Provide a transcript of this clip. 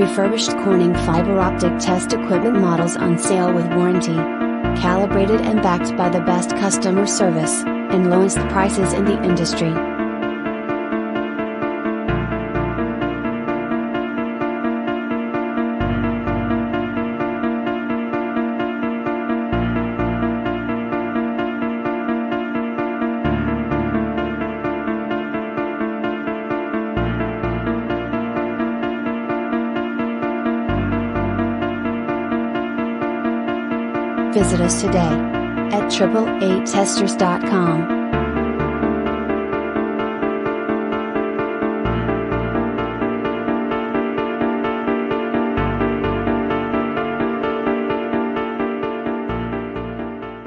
Refurbished Corning fiber optic test equipment models on sale with warranty. Calibrated and backed by the best customer service, and lowest prices in the industry. Visit us today at 888testers.com.